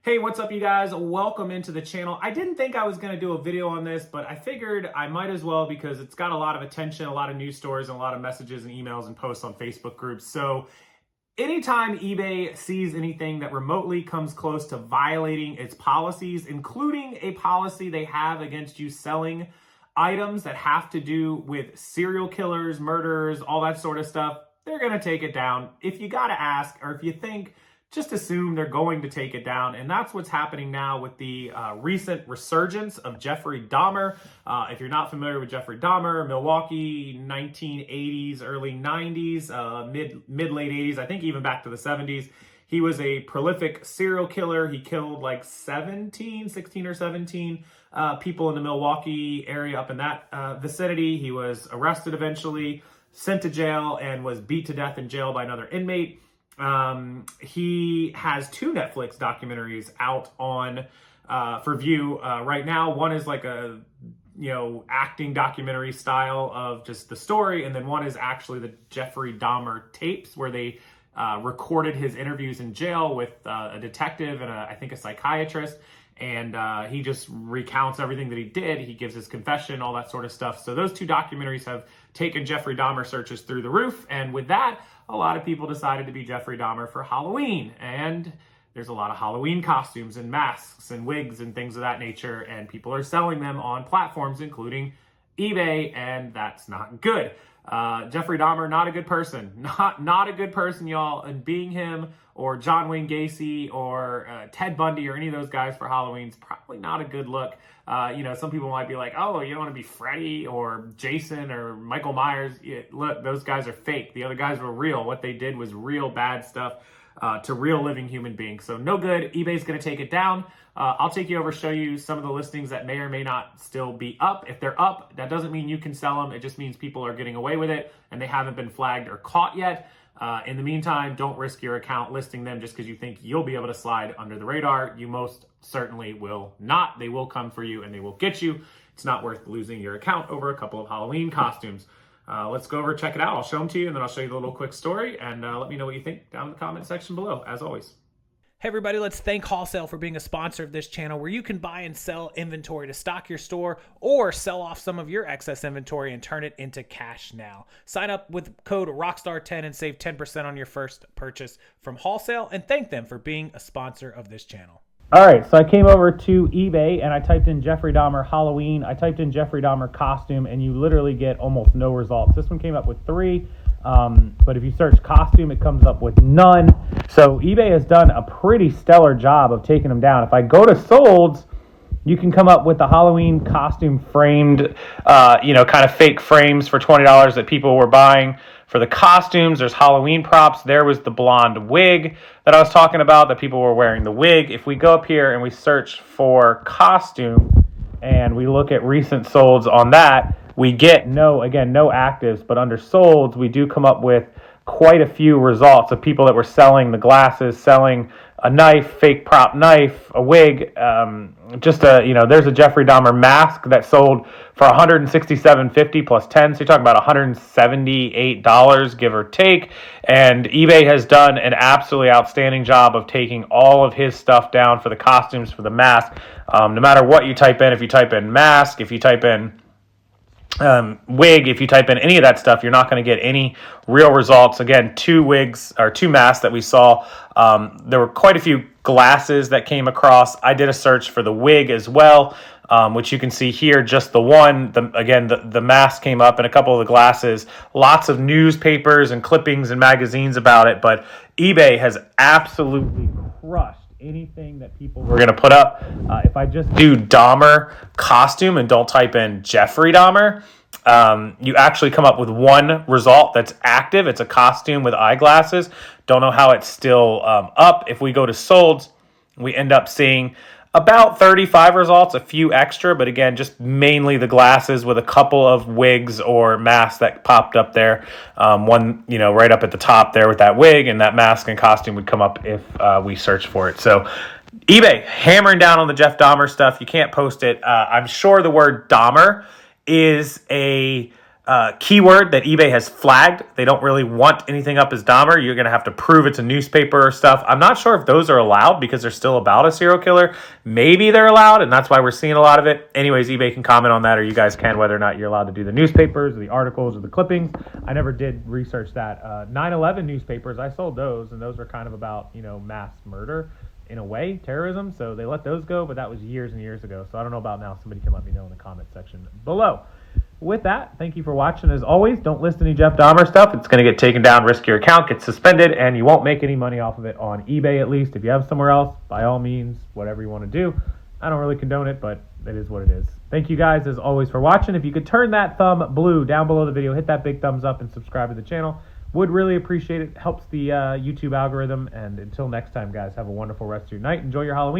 Hey, what's up you guys? Welcome into the channel. I didn't think I was going to do a video on this, but I figured I might as well because it's got a lot of attention, a lot of news stories, and a lot of messages and emails and posts on Facebook groups. So anytime eBay sees anything that remotely comes close to violating its policies, including a policy they have against you selling items that have to do with serial killers, murderers, all that sort of stuff, they're going to take it down. If you got to ask, or if you think, just assume they're going to take it down. And that's what's happening now with the recent resurgence of Jeffrey Dahmer. If you're not familiar with Jeffrey Dahmer, Milwaukee, 1980s, early 90s, mid-late 80s, I think even back to the 70s. He was a prolific serial killer. He killed like 16 or 17 people in the Milwaukee area up in that vicinity. He was arrested eventually, sent to jail, and was beat to death in jail by another inmate. He has 2 Netflix documentaries out on for view right now. One is like a acting documentary style of just the story, and then one is actually the Jeffrey Dahmer tapes where they recorded his interviews in jail with a detective and I think a psychiatrist, and he just recounts everything that he did. He gives his confession, all that sort of stuff. So those 2 documentaries have taken Jeffrey Dahmer searches through the roof, and with that, a lot of people decided to be Jeffrey Dahmer for Halloween, and there's a lot of Halloween costumes and masks and wigs and things of that nature, and people are selling them on platforms including eBay, and that's not good. Jeffrey Dahmer, not a good person. Not a good person, y'all. And being him or John Wayne Gacy or Ted Bundy or any of those guys for Halloween's probably not a good look. Some people might be like, oh, you don't want to be Freddy or Jason or Michael Myers. Yeah, look, those guys are fake. The other guys were real. What they did was real bad stuff to real living human beings. So no good. eBay's going to take it down. I'll take you over, show you some of the listings that may or may not still be up. If they're up, that doesn't mean you can sell them. It just means people are getting away with it and they haven't been flagged or caught yet. In the meantime, don't risk your account listing them just because you think you'll be able to slide under the radar. You most certainly will not. They will come for you and they will get you. It's not worth losing your account over a couple of Halloween costumes. Let's go over, check it out. I'll show them to you, and then I'll show you the little quick story, and let me know what you think down in the comment section below, as always. Hey everybody, let's thank Wholesale for being a sponsor of this channel where you can buy and sell inventory to stock your store or sell off some of your excess inventory and turn it into cash now. Sign up with code Rockstar10 and save 10% on your first purchase from Wholesale, and thank them for being a sponsor of this channel. All right, so I came over to eBay and I typed in Jeffrey Dahmer Halloween. I typed in Jeffrey Dahmer costume, and you literally get almost no results. This one came up with 3. But if you search costume, it comes up with none. So eBay has done a pretty stellar job of taking them down. If I go to solds, you can come up with the Halloween costume framed, kind of fake frames for $20 that people were buying. For the costumes, there's Halloween props. There was the blonde wig that I was talking about, that people were wearing the wig. If we go up here and we search for costume and we look at recent solds on that, we get no actives, but under solds, we do come up with quite a few results of people that were selling the glasses, selling a knife, fake prop knife, a wig, there's a Jeffrey Dahmer mask that sold for $167.50 plus 10, so you're talking about $178, give or take, and eBay has done an absolutely outstanding job of taking all of his stuff down for the costumes, for the mask. No matter what you type in, if you type in mask, if you type in wig, if you type in any of that stuff, you're not going to get any real results. Again, 2 wigs or 2 masks that we saw. There were quite a few glasses that came across. I did a search for the wig as well, which you can see here, just the one. The mask came up, and a couple of the glasses. Lots of newspapers and clippings and magazines about it, but eBay has absolutely crushed anything that people were going to put up. If I just do Dahmer costume and don't type in Jeffrey Dahmer, you actually come up with 1 result that's active. It's a costume with eyeglasses. Don't know how it's still up. If we go to solds, we end up seeing about 35 results, a few extra, but again, just mainly the glasses with a couple of wigs or masks that popped up there. One, right up at the top there with that wig, and that mask and costume would come up if we search for it. So eBay hammering down on the Jeff Dahmer stuff. You can't post it. I'm sure the word Dahmer is a keyword that eBay has flagged. They don't really want anything up as Dahmer. You're going to have to prove it's a newspaper or stuff. I'm not sure if those are allowed because they're still about a serial killer. Maybe they're allowed, and that's why we're seeing a lot of it. Anyways, eBay can comment on that, or you guys can, whether or not you're allowed to do the newspapers or the articles or the clippings. I never did research that. 9/11 newspapers, I sold those, and those were kind of about, mass murder in a way, terrorism. So they let those go, but that was years and years ago. So I don't know about now. Somebody can let me know in the comment section below. With that, thank you for watching. As always, don't list any Jeff Dahmer stuff. It's going to get taken down, risk your account, get suspended, and you won't make any money off of it on eBay at least. If you have somewhere else, by all means, whatever you want to do. I don't really condone it, but it is what it is. Thank you guys, as always, for watching. If you could turn that thumb blue down below the video, hit that big thumbs up, and subscribe to the channel. Would really appreciate it. Helps the YouTube algorithm. And until next time, guys, have a wonderful rest of your night. Enjoy your Halloween.